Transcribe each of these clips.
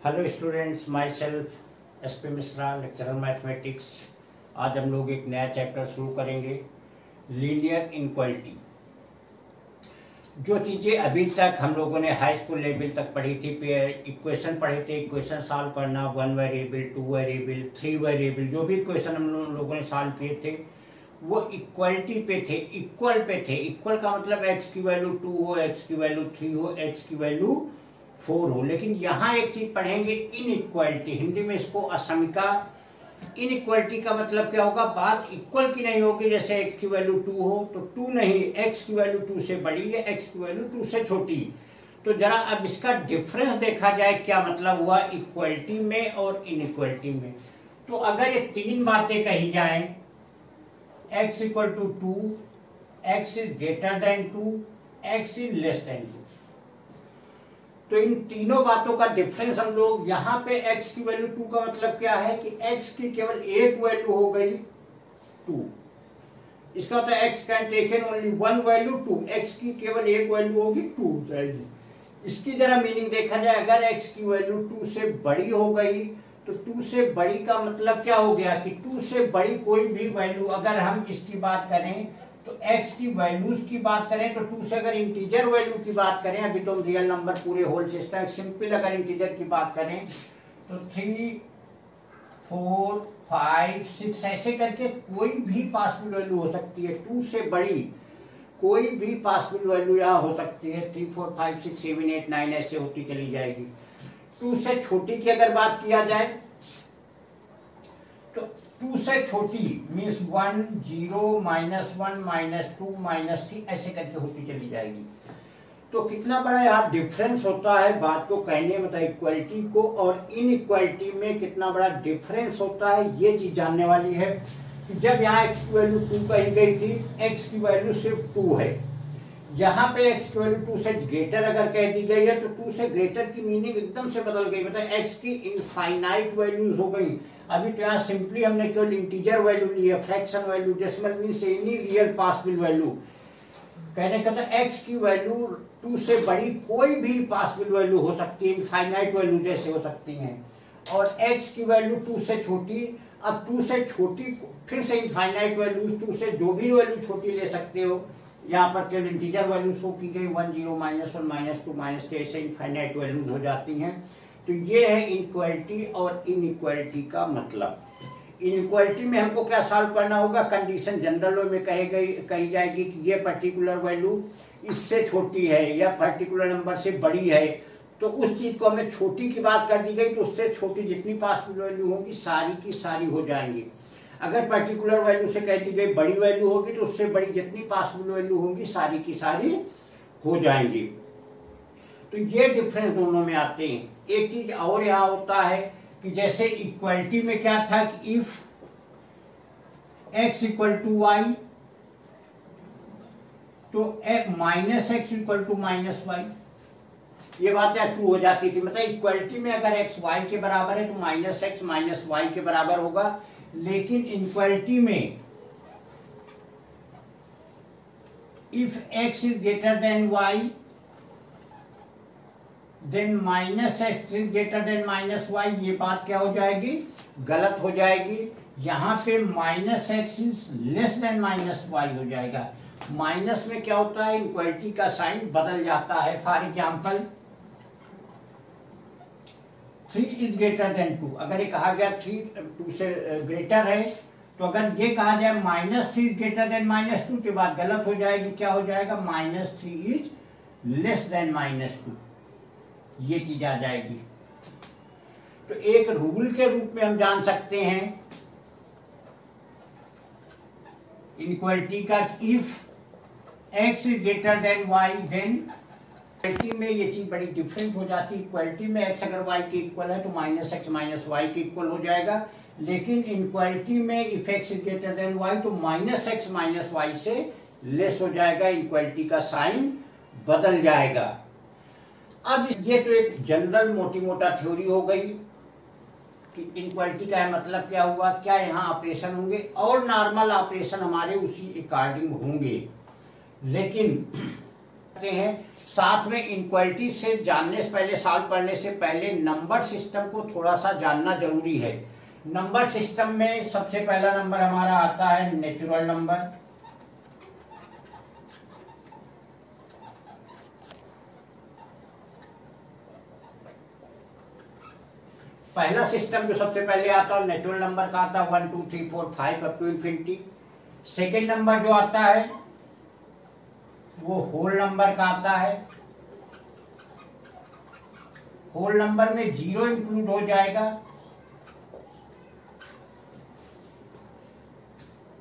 Hello students, my self S P Mishra, lecturer mathematics. आज हम लोग एक नया चैप्टर शुरू करेंगे, लीनियर इनक्वालिटी। जो चीज़ें अभी तक हम लोगों ने हाई स्कूल लेवल तक पढ़ी थी, इक्वेशन पढ़े थे, इक्वेशन सॉल्व करना, 1 वेरिएबल, 2 वेरिएबल, 3 वेरिएबल, जो भी इक्वेशन हम लोगों ने सॉल्व किए थे वो इक्वलिटी पे थे, इक्वल पे थे। इक्वल का मतलब एक्स की वैल्यू 2 हो, एक्स की वैल्यू 3 हो, एक्स की वैल्यू 4 हो। लेकिन यहाँ एक चीज पढ़ेंगे, इनइक्वालिटी। हिंदी में इसको असमिका। इनइक्वालिटी का मतलब क्या होगा? बात इक्वल की नहीं होगी। जैसे एक्स की वैल्यू 2 हो तो 2 नहीं, एक्स की वैल्यू 2 से बड़ी है, एक्स की वैल्यू 2 से छोटी। तो जरा अब इसका डिफरेंस देखा जाए, क्या मतलब हुआ इक्वलिटी में और इनइक्वालिटी में। तो अगर ये तीन बातें कही जाए, x equal to 2, x is greater than 2, x is less than 2, तो इन तीनों बातों का डिफरेंस हम लोग यहाँ पे x की वैल्यू 2 का मतलब क्या है कि x की केवल एक वैल्यू हो गई 2। इसका मतलब x can taken only one value 2, x की केवल एक वैल्यू होगी 2 हो जाएगी। इसकी जरा मीनिंग देखा जाए, अगर x की वैल्यू 2 से बड़ी हो गई तो 2 से बड़ी का मतलब क्या हो गया कि 2 से बड़ी कोई भी वैल्यू, अगर हम इसकी बात करें तो x की वैल्यूज की बात करें तो 2 से अगर इंटीजर वैल्यू की बात करें, अभी तो हम रियल नंबर पूरे होल सिस्टम, सिंपल अगर इंटीजर की बात करें तो 3, 4, 5, 6 ऐसे करके कोई भी पॉसिबल वैल्यू हो सकती है। 2 से बड़ी कोई भी पॉसिबल वैल्यू यहाँ हो सकती है। 3, 4, 5, 6, 7, 8, 9 ऐसे होती चली जाएगी। 2 से छोटी की अगर बात किया जाए तो 2 से छोटी मीन्स 1, 0, -1, -2, -3 ऐसे करके होती चली जाएगी। तो कितना बड़ा यहाँ डिफरेंस होता है बात को कहने में, इक्वलिटी को और इनइक्वालिटी में कितना बड़ा डिफरेंस होता है, ये चीज जानने वाली है। कि जब यहाँ x की वैल्यू 2 कही गई थी, x की वैल्यू सिर्फ 2 है। यहाँ पे x की वैल्यू 2 से ग्रेटर अगर कह दी गई है तो 2 से ग्रेटर की मीनिंग एकदम से बदल गई, मतलब x की इनफाइनाइट वैल्यूज हो गई। अभी तो यहाँ सिंपली हमने केवल इंटीजर वैल्यू ली है, fraction value, decimal means any real possible value. कहने का तो x की वैल्यू 2 से बड़ी कोई भी पॉसिबल वैल्यू हो सकती है, इनफाइनाइट वैल्यू जैसे हो सकती हैं। और x की वैल्यू 2 से छोटी, अब 2 से छोटी फिर से इनफाइनाइट वैल्यूज, 2 से जो भी वैल्यू छोटी ले सकते हो। यहाँ पर केवल इंटीजर वैल्यू शो की गई, 1, 0, -1, -2, -3 ऐसे इनफाइनाइट वैल्यूज हो जाती हैं। तो ये है इनइक्वालिटी और इनइक्वालिटी का मतलब। इनइक्वालिटी में हमको क्या सॉल्व करना होगा? कंडीशन जनरल में कही जाएगी कि ये पर्टिकुलर वैल्यू इससे छोटी है या पर्टिकुलर नंबर से बड़ी है, तो उस चीज को हमें छोटी की बात कर दी गई तो उससे छोटी जितनी पॉसिबल वैल्यू होंगी सारी की सारी हो जाएंगी। अगर पर्टिकुलर वैल्यू से कह दी गई बड़ी वैल्यू होगी तो उससे बड़ी जितनी पॉसिबल वैल्यू होंगी सारी की सारी हो जाएंगी। तो ये डिफरेंस दोनों में आते हैं। एक चीज और यहां होता है कि जैसे इक्वलिटी में क्या था कि if x equal to Y तो -x इक्वल टू -y, ये बात ट्रू हो जाती थी। मतलब इक्वलिटी में अगर x y के बराबर है तो -x -y के बराबर होगा। लेकिन इनइक्वालिटी में if x is greater than y then -x is greater than -y, ये बात क्या हो जाएगी? गलत हो जाएगी। यहां पे -x is less then -y हो जाएगा। माइनस में क्या होता है? इनइक्वालिटी का साइन बदल जाता है। For example 3 is greater than 2, अगर ये कहा गया 3 2 से ग्रेटर है, तो अगर ये कहा जाए -3 इज ग्रेटर देन -2 तो बात गलत हो जाएगी। क्या हो जाएगा? -3 इज लेस देन -2, ये चीज आ जाएगी। तो एक रूल के रूप में हम जान सकते हैं इनइक्वालिटी का, if x is greater than y then equality में ये चीज बड़ी डिफरेंट हो जाती है। इक्वलिटी में x अगर y के इक्वल है तो -x -y के इक्वल हो जाएगा। लेकिन इनइक्वालिटी में if x is greater than y तो -x -y से लेस हो जाएगा, इनइक्वालिटी का साइन बदल जाएगा। अब ये तो एक जनरल मोटी मोटा थ्योरी हो गई कि इनइक्वालिटी का मतलब क्या हुआ, क्या यहाँ ऑपरेशन होंगे और नॉर्मल ऑपरेशन हमारे उसी अकॉर्डिंग होंगे। लेकिन हैं। साथ में इनक्वालिटी से जानने से पहले, सॉल्व करने से पहले नंबर सिस्टम को थोड़ा सा जानना जरूरी है। नंबर सिस्टम में सबसे पहला नंबर हमारा आता है नेचुरल नंबर। पहला सिस्टम जो सबसे पहले आता है नेचुरल नंबर का आता है 1 2 3 4 5 up to infinity. Second number जो आता है वो होल नंबर का आता है। होल नंबर में 0 इंक्लूड हो जाएगा।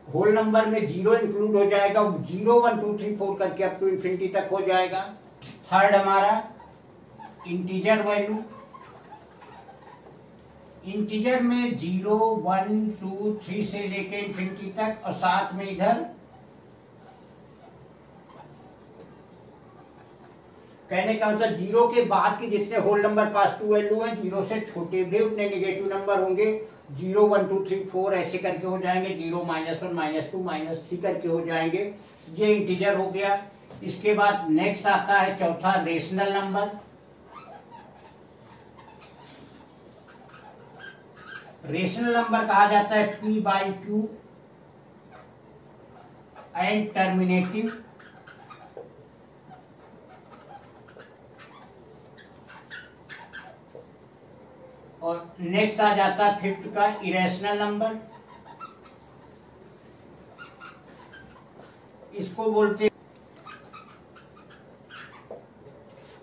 होल नंबर में 0 इंक्लूड हो जाएगा, 0 1 2 3 4 करके अप टू इंफिनिटी तक हो जाएगा। थर्ड हमारा इंटीजर वैल्यू। इंटीजर में 0 1 2 3 से लेके इंफिनिटी तक, और साथ में इधर कहने का मतलब 0 के बाद के जितने होल नंबर पास टू वैल्यू है, 0 से छोटे भी उतने नेगेटिव नंबर होंगे। 0 1 2 3 4 ऐसे करके हो जाएंगे, 0 -1 -2 -3 करके हो जाएंगे। ये इंटीजर हो गया। इसके बाद नेक्स्ट आता है चौथा रेशनल नंबर। रेशनल नंबर कहा जाता है P/Q एंड टर्मिनेटिव। और नेक्स्ट आ जाता है फिफ्थ का इरेशनल नंबर। इसको बोलते,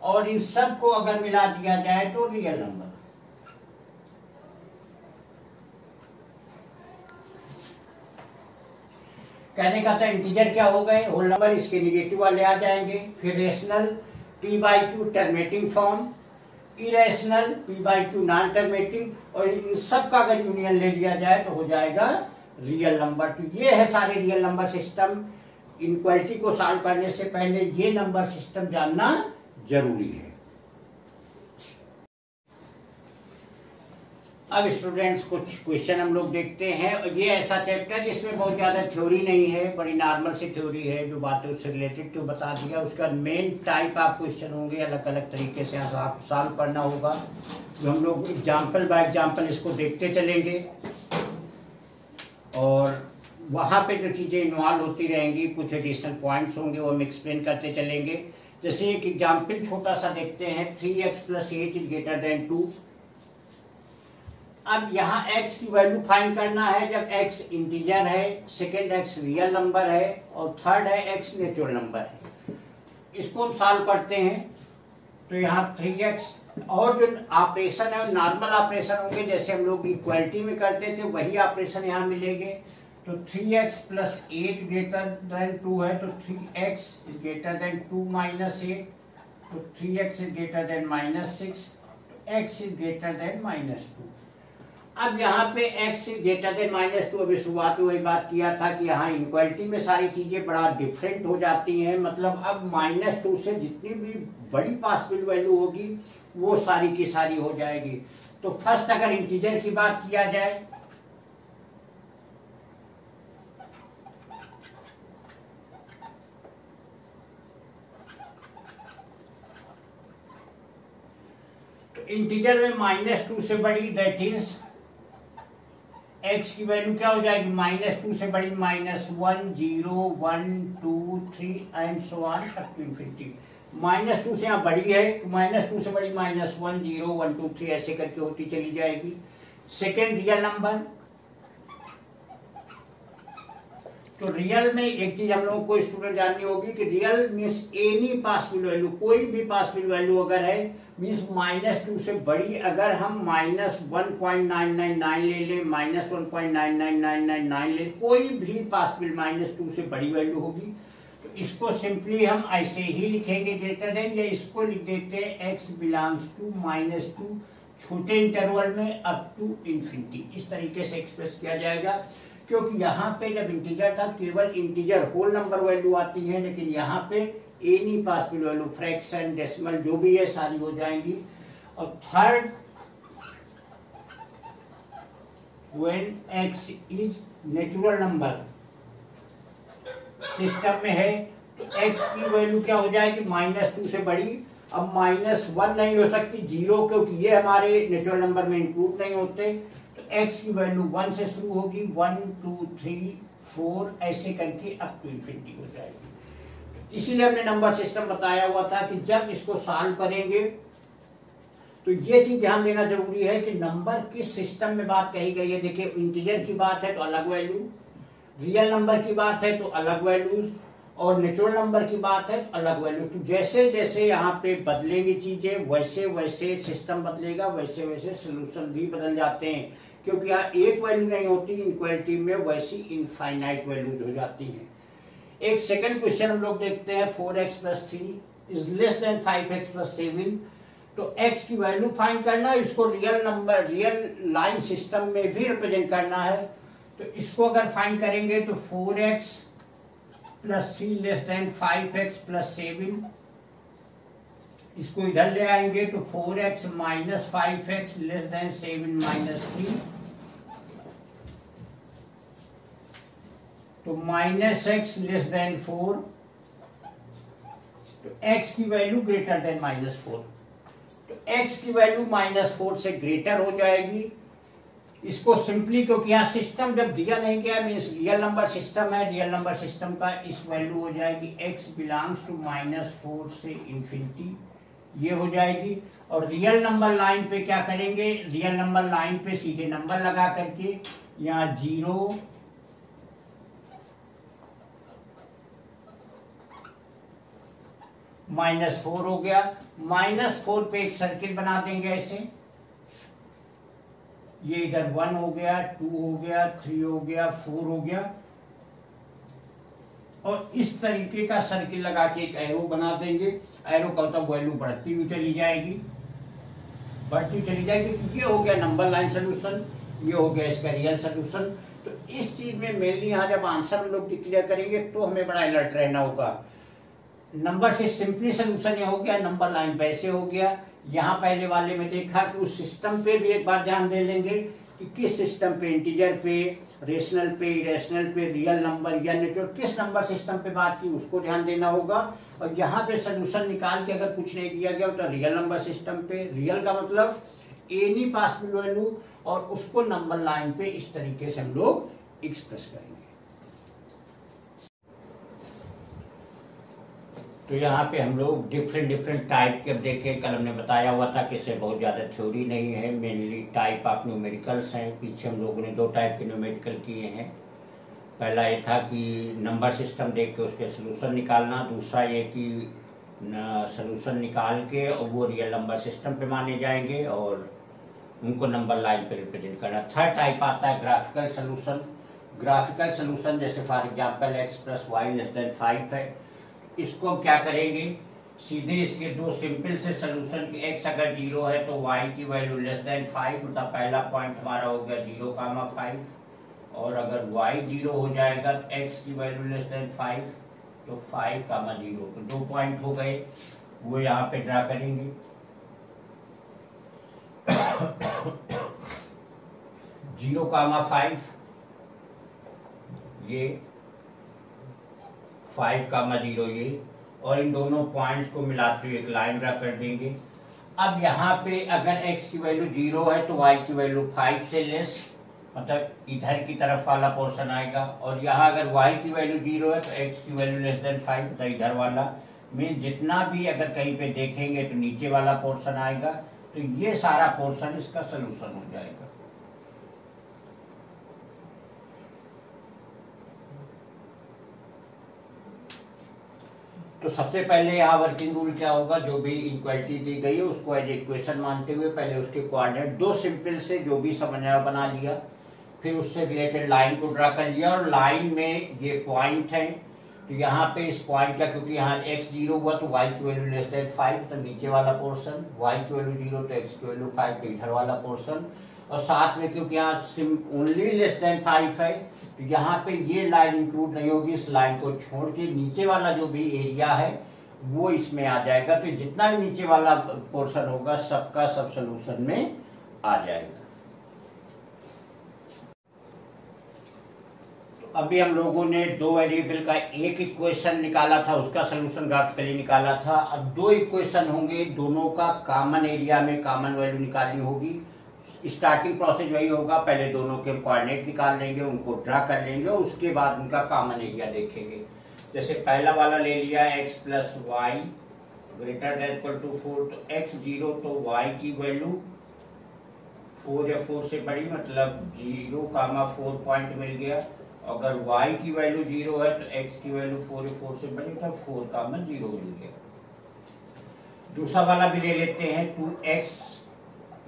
और इन सब को अगर मिला दिया जाए तो रियल नंबर। कहने का था इंटीजर क्या हो गए, होल नंबर, इसके निगेटिव वाले आ जाएंगे। फिर rational P/Q terminating form, irrational P/Q non terminating, और इन सब का अगर यूनियन ले लिया जाए तो हो जाएगा रियल नंबर। तो ये है सारे रियल नंबर सिस्टम। इनक्वालिटी को सॉल्व करने से पहले ये नंबर सिस्टम जानना जरूरी है। अब स्टूडेंट्स कुछ क्वेश्चन हम लोग देखते हैं। ये ऐसा चैप्टर है जिसमें बहुत ज्यादा थ्योरी नहीं है, बड़ी नॉर्मल सी थ्योरी है। जो बातें उससे रिलेटेड तो बता दिया। उसका मेन टाइप आप क्वेश्चन होंगे, अलग अलग तरीके से आप सॉल्व करना होगा। जो हम लोग एग्जाम्पल बाय एग्जाम्पल इसको देखते चलेंगे, और वहाँ पे जो चीज़ें इन्वॉल्व होती रहेंगी, कुछ एडिशनल पॉइंट्स होंगे, वो हम एक्सप्लेन करते चलेंगे। जैसे एक एग्जाम्पल छोटा सा देखते हैं, 3x + 8 इज ग्रेटर देन 2। अब यहाँ x की वैल्यू फाइंड करना है जब x इंटीजर है, सेकेंड x रियल नंबर है, और थर्ड है x नेचुरल नंबर है। इसको हम सॉल्व करते हैं। तो यहाँ 3x, और जो ऑपरेशन है नॉर्मल ऑपरेशन होंगे, जैसे हम लोग इक्वालिटी में करते थे वही ऑपरेशन यहाँ मिलेंगे। तो 3x + 8 ग्रेटर देन 2 है, तो 3x इज ग्रेटर देन 2 - 8, तो 3x इज ग्रेटर देन -6, तो x इज ग्रेटर देन -2। अब यहाँ पे x इज ग्रेटर देन -2, अभी शुरुआत में वही बात किया था कि यहाँ इनक्वालिटी में सारी चीजें बड़ा डिफरेंट हो जाती हैं। मतलब अब -2 से जितनी भी बड़ी पॉसिबल वैल्यू होगी वो सारी की सारी हो जाएगी। तो फर्स्ट अगर इंटीजर की बात किया जाए, तो इंटीजर में -2 से बड़ी, दैट इज x की वैल्यू क्या हो जाएगी, -2 से बड़ी -1 0 1 2 3 and so on up to infinity. -2 से यहाँ बड़ी है, -2 से बड़ी -1 0 1 2 3 ऐसे करके होती चली जाएगी। सेकेंड रियल नंबर, तो रियल में एक चीज हम लोगों को स्टूडेंट जाननी होगी कि real means any possible value, कोई भी पॉसिबल वैल्यू अगर है, मीन्स -2 से बड़ी अगर हम -1.999 ले लें, -1.99999 ले, कोई भी पॉसिबल -2 से बड़ी वैल्यू होगी, तो इसको सिंपली हम ऐसे ही लिखेंगे ग्रेटर देन, या इसको लिख देते हैं x बिलोंग्स टू -2 छोटे इंटरवल में अप टू इंफिनिटी। इस तरीके से एक्सप्रेस किया जाएगा। क्योंकि यहाँ पे जब इंटीजर था केवल इंटीजर होल नंबर वैल्यू आती है, लेकिन यहाँ पे any possible value, fraction, decimal जो भी है सारी हो जाएंगी। और third, when x is natural number system में है, तो x की वैल्यू क्या हो जाएगी, -2 से बड़ी। अब -1 नहीं हो सकती, 0, क्योंकि ये हमारे नेचुरल नंबर में इंक्लूड नहीं होते। तो x की वैल्यू 1 से शुरू होगी, 1 2 3 4 ऐसे करके अप टू इन्फिनिटी हो जाएगी। इसीलिए हमने नंबर सिस्टम बताया हुआ था कि जब इसको सॉल्व करेंगे तो ये चीज ध्यान देना जरूरी है कि नंबर किस सिस्टम में बात कही गई है। देखिए, इंटीजर की बात है तो अलग वैल्यू, रियल नंबर की बात है तो अलग वैल्यूज, और नेचुरल नंबर की बात है तो अलग वैल्यूज। तो जैसे जैसे यहाँ पे बदलेंगी चीजें, वैसे वैसे सिस्टम बदलेगा, वैसे वैसे सोल्यूशन भी बदल जाते हैं, क्योंकि यहाँ एक वैल्यू नहीं होती इनक्वालिटी में, वैसी इनफाइनाइट वैल्यूज हो जाती हैं। एक सेकंड क्वेश्चन हम लोग देखते हैं, 4x + 3 is less then 5x + 7। तो x की वैल्यू फाइंड करना है, इसको real number, real line system में भी रिप्रेजेंट करना है। तो इसको अगर फाइंड करेंगे तो 4x + 3 लेस देन 5x + 7, इसको इधर ले आएंगे तो 4x - 5x लेस देन 7 - 3, तो -x लेस देन 4, तो x की वैल्यू ग्रेटर देन -4। तो x की वैल्यू -4 से ग्रेटर हो जाएगी। इसको सिंपली, क्योंकि यहाँ सिस्टम जब दिया नहीं गया, मीन्स रियल नंबर सिस्टम है, रियल नंबर सिस्टम का इस वैल्यू हो जाएगी x बिलोंग्स टू -4 से इन्फिनिटी, ये हो जाएगी। और रियल नंबर लाइन पे क्या करेंगे, रियल नंबर लाइन पे सीधे नंबर लगा करके यहाँ 0 -4 हो गया, -4 पे एक सर्किल बना देंगे ऐसे, ये इधर 1 हो गया, 2 हो गया, 3 हो गया, 4 हो गया, और इस तरीके का सर्किल लगा के एक एरो बना देंगे। एरो का मतलब वैल्यू बढ़ती हुई चली जाएगी, बढ़ती चली जाएगी। तो ये हो गया नंबर लाइन सोल्यूशन, ये हो गया इसका रियल सोल्यूशन। तो इस चीज में मेनली यहाँ जब आंसर हम लोग डिक्लेयर करेंगे तो हमें बड़ा अलर्ट रहना होगा। नंबर से सिंपली सोल्यूशन ये हो गया, नंबर लाइन पे ऐसे हो गया। यहाँ पहले वाले में देखा कि उस सिस्टम पे भी एक बार ध्यान दे लेंगे कि किस सिस्टम पे, इंटीजर पे, रेशनल पे, इरेशनल पे, रियल नंबर या नेचुरल, किस नंबर सिस्टम पे बात की उसको ध्यान देना होगा। और यहाँ पे सोल्यूशन निकाल के अगर कुछ नहीं दिया गया तो रियल नंबर सिस्टम पे, रियल का मतलब एनी पॉसिबल वैल्यू, और उसको नंबर लाइन पे इस तरीके से हम लोग एक्सप्रेस करेंगे। तो यहाँ पे हम लोग डिफरेंट टाइप के देखें, कल हमने बताया हुआ था कि इससे बहुत ज़्यादा थ्योरी नहीं है, मेनली टाइप ऑफ न्यूमेरिकल्स हैं। पीछे हम लोगों ने 2 टाइप के न्यूमेरिकल किए हैं। पहला ये था कि नंबर सिस्टम देख के उसके सोल्यूशन निकालना, दूसरा ये कि सोल्यूशन निकाल के और वो रियल नंबर सिस्टम पे माने जाएंगे और उनको नंबर लाइन पे रिप्रेजेंट करना। थर्ड टाइप आता है ग्राफिकल सोल्यूशन। ग्राफिकल सोल्यूशन जैसे फॉर एग्जांपल x + y < 5 है, इसको हम क्या करेंगे, सीधे इसके 2 सिंपल से सोल्यूशन की x अगर 0 है तो y की वैल्यू <5, मतलब पहला पॉइंट हमारा हो गया 0,5, और अगर y 0 हो जाएगा तो x की वैल्यू <5 तो 5,0, तो 2 पॉइंट हो गए, वो यहाँ पे ड्रा करेंगे। 0,5 ये 5,0 ये, और इन दोनों पॉइंट्स को मिलाते हुए एक लाइन ड्रा कर देंगे। अब यहाँ पे अगर x की वैल्यू 0 है तो y की वैल्यू 5 से लेस, मतलब इधर की तरफ वाला पोर्शन आएगा, और यहाँ अगर y की वैल्यू 0 है तो x की वैल्यू <5, तो इधर वाला में जितना भी अगर कहीं पे देखेंगे तो नीचे वाला पोर्शन आएगा। तो ये सारा पोर्शन इसका सोल्यूशन हो जाएगा। तो सबसे पहले यहाँ वर्किंग रूल क्या होगा, जो भी इक्वालिटी दी गई है उसको एज इक्वेशन मानते हुए पहले उसके कोऑर्डिनेट 2 सिंपल से जो भी समझा बना लिया, फिर उससे रिलेटेड लाइन को ड्रा कर लिया, और लाइन में ये पॉइंट है। तो यहाँ पे इस पॉइंट का, क्योंकि यहाँ x 0 हुआ तो y की वैल्यू <5, तो नीचे वाला पोर्शन, y की वैल्यू 0 तो x की वैल्यू 5, तो इधर वाला पोर्शन, और साथ में क्योंकि यहाँ ओनली <5 है तो यहाँ पे ये लाइन इंक्लूड नहीं होगी, इस लाइन को छोड़ के नीचे वाला जो भी एरिया है वो इसमें आ जाएगा। तो जितना भी नीचे वाला पोर्शन होगा सबका सब सोल्यूशन में आ जाएगा। तो अभी हम लोगों ने दो वेरिएबल का एक इक्वेशन निकाला था, उसका सोल्यूशन ग्राफिकली निकाला था। अब दो इक्वेशन होंगे, दोनों का कॉमन एरिया में कॉमन वैल्यू निकालनी होगी। स्टार्टिंग प्रोसेस वही होगा, पहले दोनों के कोऑर्डिनेट निकाल लेंगे, उनको ड्रा कर लेंगे, उसके बाद उनका कॉमन एरिया देखेंगे। जैसे पहला वाला ले लिया x plus Y greater than equal to 4, तो x0 तो y की वैल्यू 4 या 4 से बड़ी, मतलब 0,4 पॉइंट मिल गया। अगर y की वैल्यू 0 है तो x की वैल्यू 4 या 4 से बड़ी, तो 4,0 मिल गया। दूसरा वाला भी ले लेते हैं, 2x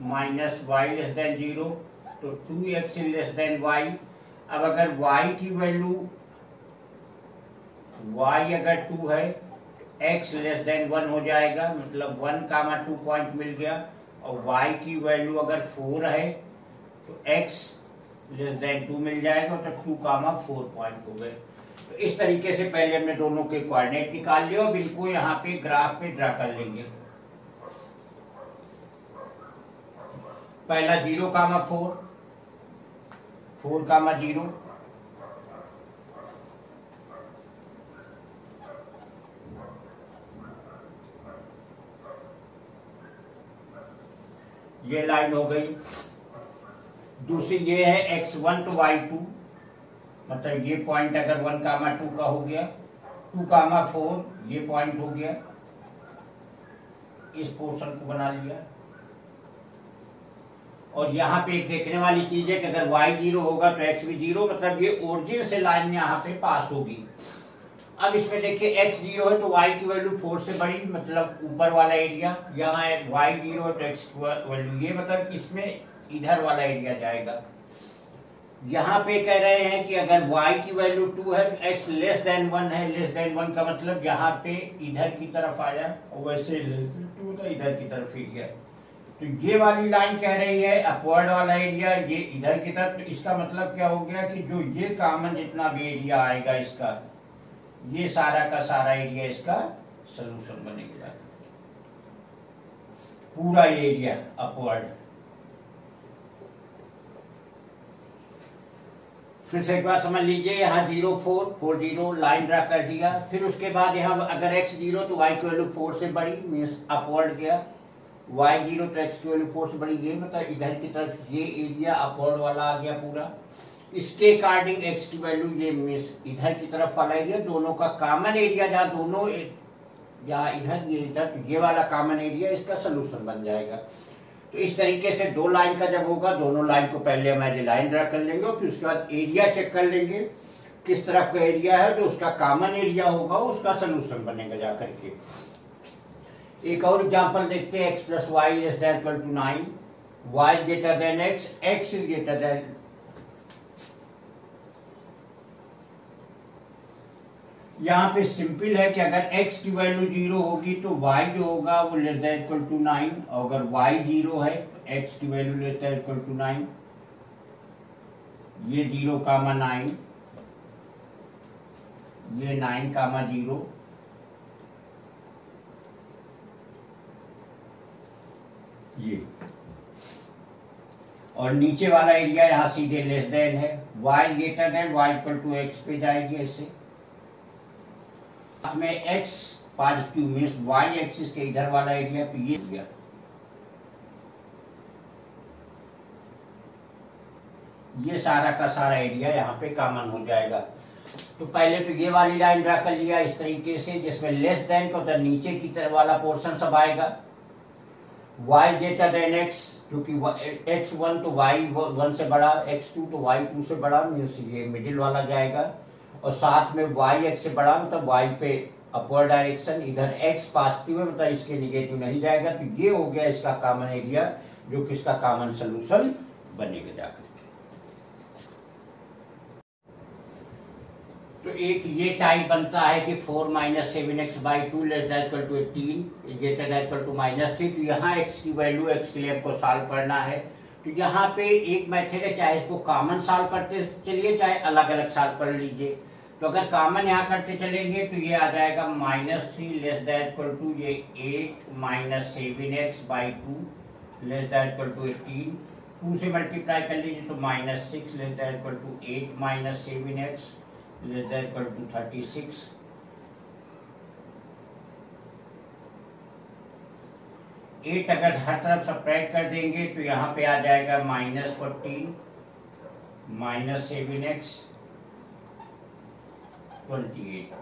minus Y less then 0, तो 2x लेस देन y। अब अगर y की वैल्यू y अगर 2 है तो x लेस देन 1 हो जाएगा, मतलब 1,2 पॉइंट मिल गया। और y की वैल्यू अगर 4 है तो x लेस देन 2 मिल जाएगा, तो 2,4 पॉइंट हो गए। तो इस तरीके से पहले हमने दोनों के कोऑर्डिनेट निकाल लिए और इनको यहाँ पे ग्राफ पे ड्रा कर लेंगे। पहला 0,4, 4,0, ये लाइन हो गई। दूसरी ये है x1 टू y2, मतलब ये पॉइंट अगर 1,2 का हो गया, 2,4 ये पॉइंट हो गया, इस पोर्शन को बना लिया। और यहाँ पे एक देखने वाली चीज है कि अगर y 0 होगा तो x भी 0, मतलब ये ओरिजिन से लाइन यहाँ पे पास होगी। अब इसमें देखिए x 0 है तो y की वैल्यू 4 से बड़ी, मतलब ऊपर वाला एरिया। यहाँ y 0 है तो x की वैल्यू ये, मतलब इसमें इधर वाला एरिया जाएगा। यहाँ पे कह रहे हैं कि अगर y की वैल्यू 2 है तो x लेस देन 1 है। लेस देन 1 का मतलब यहाँ पे इधर की तरफ आया, और वैसे लेस देन 2 था इधर की तरफ एरिया। तो ये वाली लाइन कह रही है अपवर्ड वाला एरिया ये इधर की तरफ। तो इसका मतलब क्या हो गया कि जो ये कॉमन जितना भी एरिया आएगा इसका, ये सारा का सारा एरिया इसका सोल्यूशन बनेगा, पूरा एरिया अपवर्ड। फिर से एक बार समझ लीजिए, यहाँ 0, 4, 4, 0 लाइन ड्रा कर दिया। फिर उसके बाद यहाँ अगर x 0 तो y की वैल्यू 4 से बड़ी, मीन्स अपवर्ड गया। y 0 तो x की वैल्यू 4 से बड़ी, ये मतलब इधर की तरफ ये एरिया अपवर्ड वाला आ गया पूरा। इसके अकॉर्डिंग x की वैल्यू ये मीन्स इधर की तरफ वाला एरिया, दोनों का कॉमन एरिया जहाँ दोनों यहाँ इधर ये इधर, तो ये वाला कॉमन एरिया इसका सोल्यूशन बन जाएगा। तो इस तरीके से दो लाइन का जब होगा, दोनों लाइन को पहले हम एज ए लाइन ड्रा कर लेंगे और फिर उसके बाद एरिया चेक कर लेंगे किस तरफ का एरिया है, जो उसका कॉमन एरिया होगा उसका सोल्यूशन बनेगा जाकर के। एक और एग्जांपल देखते हैं, x plus Y less than equal to 9, y greater than x, x is greater than. यहाँ पे सिंपल है कि अगर x की वैल्यू 0 होगी तो y जो होगा वो लेस देन इक्वल टू 9, और अगर y 0 है तो x की value less than equal to 9। ये 0,9, ये 9,0, ये। और नीचे वाला एरिया यहाँ सीधे लेस देन है, y greater than, y equal to x पे जाएगी ऐसे। में x positive means y axis के इधर वाला एरिया, तो ये गया। ये सारा का सारा एरिया यहाँ पे कॉमन हो जाएगा। तो पहले तो ये वाली लाइन ड्रा कर लिया इस तरीके से, जिसमें लेस देन को तो नीचे की तरफ वाला पोर्शन सब आएगा। y ग्रेटर देन x, क्योंकि x1 तो y1 से बड़ा, x2 तो y2 से बड़ा, मीन्स ये मिडिल वाला जाएगा। और साथ में y x से बड़ा, मतलब y पे अपवर्ड डायरेक्शन, इधर x पॉजिटिव है मतलब इसके निगेटिव नहीं जाएगा। तो ये हो गया इसका कॉमन एरिया, जो कि इसका कॉमन सोल्यूशन बनेगा जाकर। तो एक ये टाइप बनता है कि 4 - 7x/2 less than equal to 18 greater than equal to -3। तो यहाँ x की वैल्यू x के लिए आपको सॉल्व करना है। तो यहाँ पे एक मेथड है, चाहे इसको कॉमन सॉल्व करते चलिए, चाहे अलग अलग सॉल्व कर लीजिए। तो अगर कॉमन यहाँ करते चलेंगे तो ये आ जाएगा -3 लेस देन इक्वल टू ये 8 - 7x/2 less than equal to 18। 2 से मल्टीप्लाई कर लीजिए तो -6 less than equal to 8 minus 7x less than equal to 36। 8 अगर हर तरफ सब्ट्रैक्ट कर देंगे तो यहाँ पे आ जाएगा -14 माइनस 7x 28।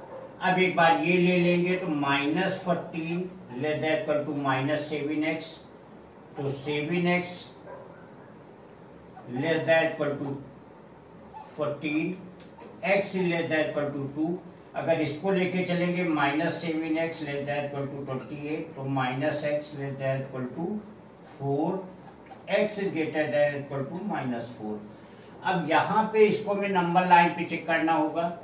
अब एक बार ये ले लेंगे तो -14 less than equal to -7x, तो 7x less than equal to 14, x less than equal to 2। अगर इसको लेके चलेंगे -7x less than equal to 28, तो -x less than equal to 4, x greater than equal to -4। अब यहाँ पे इसको हमें नंबर लाइन पे चेक करना होगा।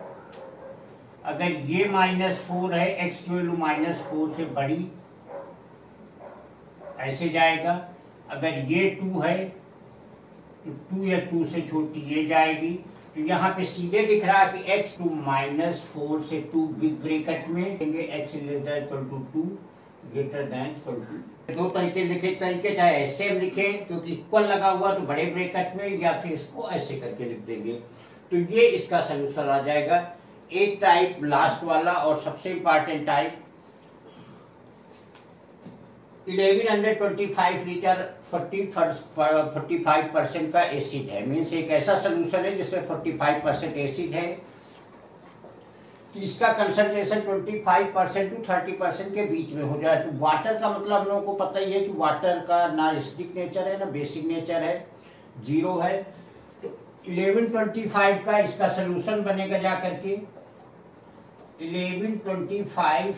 अगर ये -4 है, x की वैल्यू -4 से बड़ी, ऐसे जाएगा। अगर ये 2 है तो 2 या 2 से छोटी ये जाएगी। तो यहाँ पे सीधे दिख रहा है कि x टू -4 से 2 ब्रैकेट में देंगे, x less than equal to 2 greater than equal to. दो तरीके लिखे, तरीके चाहे ऐसे लिखे क्योंकि इक्वल लगा हुआ तो बड़े ब्रैकेट में, या फिर इसको ऐसे करके लिख देंगे। तो ये इसका सलूशन आ जाएगा। एक टाइप लास्ट वाला और सबसे इंपॉर्टेंट टाइप 1125 लीटर 45% का एसिड है। मीन्स एक ऐसा सोल्यूशन है जिसमें 45% एसिड है। इसका कंसंट्रेशन 25% टू 30% के बीच में हो जाए। तो वाटर का मतलब हम लोगों को पता ही है कि वाटर का ना एसिडिक नेचर है ना बेसिक नेचर है, 0 है। तो 1125 का इसका सोल्यूशन बनेगा जा करके 1125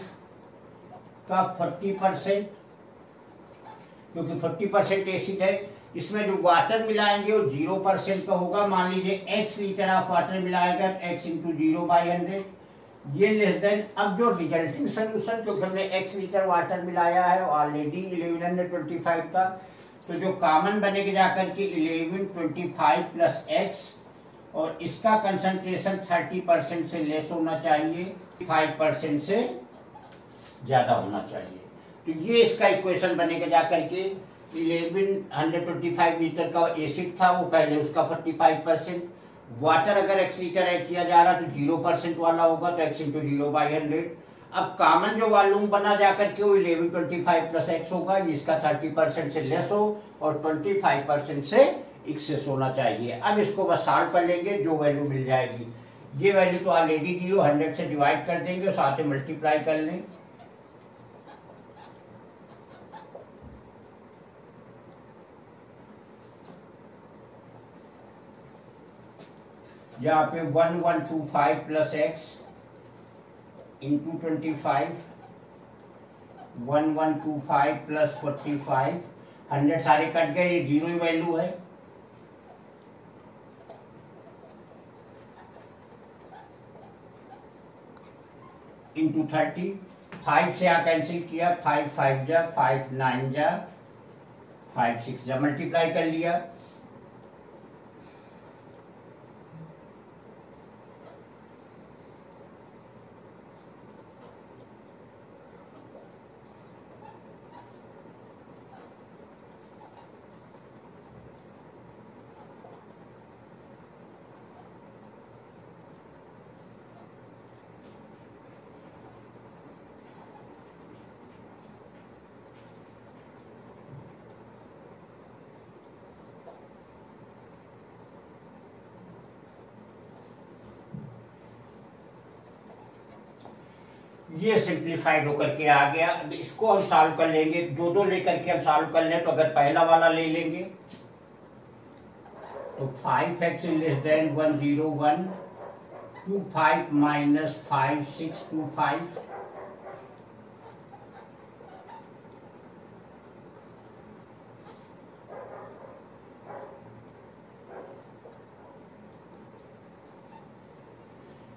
का 40%, क्योंकि 40% एसिड है। इसमें जो वाटर मिलाएंगे वो 0% का होगा। मान लीजिए x लीटर ऑफ वाटर मिलाएगा, x इंटू 0/100, ये लेस देन। अब जो रिजल्टिंग सोल्यूशन, क्योंकि हमने x लीटर वाटर मिलाया है ऑलरेडी 1125 का, तो जो कॉमन बनेगा जाकर के 1125 प्लस x, और इसका कंसंट्रेशन 30% से लेस होना चाहिए, 5% से ज्यादा होना चाहिए। तो ये इसका इक्वेशन बनेगा जाकर के 1125 लीटर का एसिड था वो पहले, उसका 45%। वाटर अगर x लीटर ऐड किया जा रहा तो 0% वाला होगा, तो x इंटू 0/100। अब कॉमन जो वॉल्यूम बना जाकर के वो 1125 प्लस x होगा, इसका 30% से लेस हो और 25% से एक्सेस होना चाहिए। अब इसको बस सॉल्व कर लेंगे, जो वैल्यू मिल जाएगी। ये वैल्यू तो ऑलरेडी 100 से डिवाइड कर देंगे और साथ में मल्टीप्लाई कर लें। यहाँ पे 1125 प्लस x इंटू 25, 1125 प्लस 45, 100 सारे कट गए, ये 0 ही वैल्यू है। इंटू 30, 5 से यहाँ कैंसिल किया, 5 5 जा, 5 9 जा, 5 6 जा, मल्टीप्लाई कर लिया। ये सिंप्लीफाइड होकर के आ गया। अब इसको हम सॉल्व कर लेंगे, दो लेकर के हम सॉल्व कर लें। तो अगर पहला वाला ले लेंगे तो 5x लेस देन 101, 25 माइनस 5 625,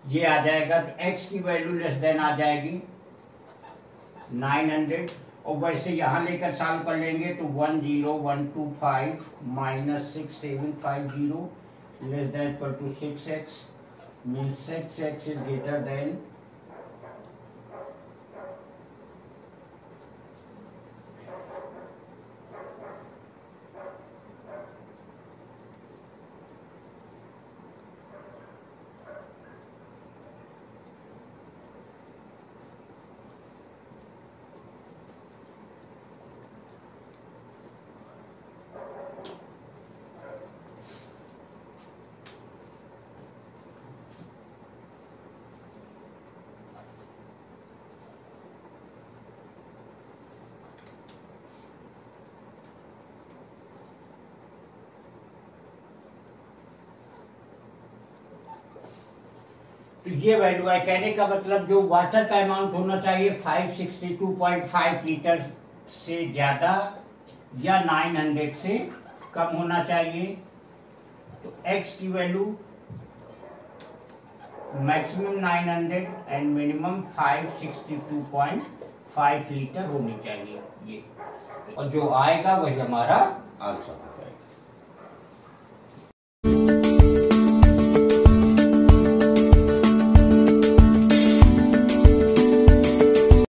ये आ जाएगा। तो x की वैल्यू लेस देन आ जाएगी 900, और वैसे यहां लेकर सॉल्व कर लेंगे तो 10125 minus 6750 less than equal to 6x, means 6x is greater than 6 तो ये वैल्यू है। कहने का मतलब जो वाटर का अमाउंट होना चाहिए 562.5 लीटर से ज्यादा या 900 से कम होना चाहिए। तो x की value maximum 900 and minimum 562.5 litre होनी चाहिए ये, और जो आएगा वही हमारा आंसर।